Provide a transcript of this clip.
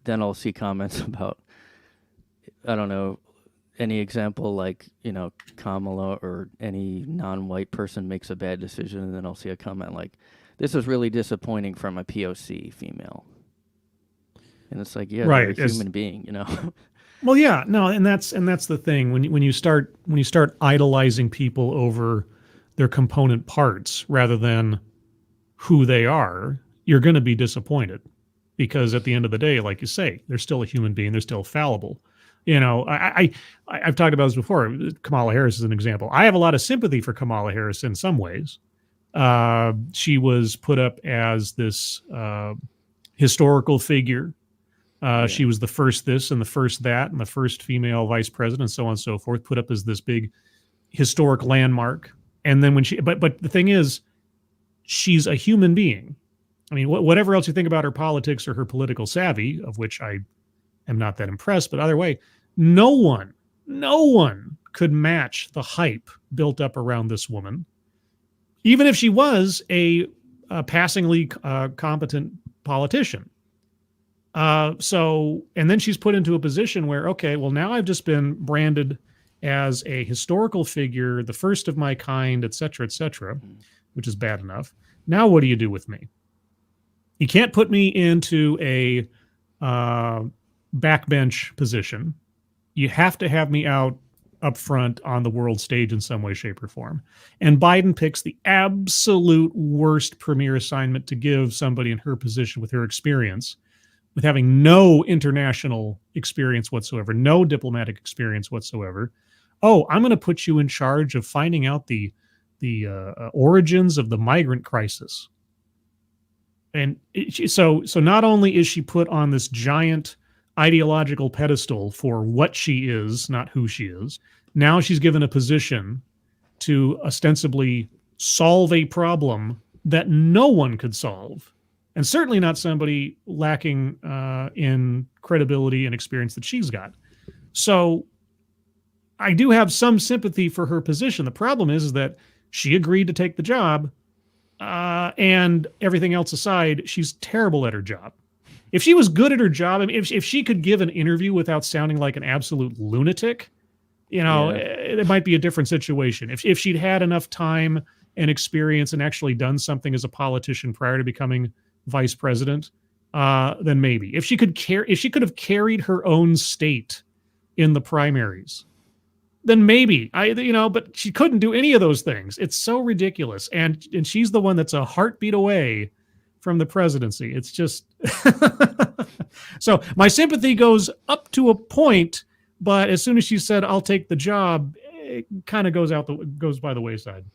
then I'll see comments about, I don't know, any example like, Kamala or any non-white person makes a bad decision, and then I'll see a comment like, this is really disappointing from a POC female. And it's like, yeah, they're a Right. human being, Well, yeah, no, and that's the thing when you start idolizing people over their component parts rather than who they are, you're going to be disappointed because at the end of the day, like you say, they're still a human being, they're still fallible. I've talked about this before. Kamala Harris is an example. I have a lot of sympathy for Kamala Harris in some ways. She was put up as this historical figure. She was the first this and the first that and the first female vice president and so on and so forth, put up as this big historic landmark. And then but the thing is, she's a human being. I mean, whatever else you think about her politics or her political savvy, of which I am not that impressed, but either way, no one could match the hype built up around this woman, even if she was a passingly competent politician. And then she's put into a position where, okay, well, now I've just been branded as a historical figure, the first of my kind, et cetera, which is bad enough. Now what do you do with me? You can't put me into a backbench position. You have to have me out up front on the world stage in some way, shape, or form. And Biden picks the absolute worst premier assignment to give somebody in her position with her experience, with having no international experience whatsoever, no diplomatic experience whatsoever. Oh, I'm going to put you in charge of finding out the origins of the migrant crisis. And so not only is she put on this giant ideological pedestal for what she is, not who she is, now she's given a position to ostensibly solve a problem that no one could solve. And certainly not somebody lacking in credibility and experience that she's got. So I do have some sympathy for her position. The problem is that she agreed to take the job, and everything else aside, she's terrible at her job. If she was good at her job, I mean, if she could give an interview without sounding like an absolute lunatic, it might be a different situation. If she'd had enough time and experience and actually done something as a politician prior to becoming vice president, then maybe. If she could have carried her own state in the primaries, then maybe. But she couldn't do any of those things. It's so ridiculous. And she's the one that's a heartbeat away from the presidency. It's just so my sympathy goes up to a point, but as soon as she said I'll take the job, it kind of goes by the wayside.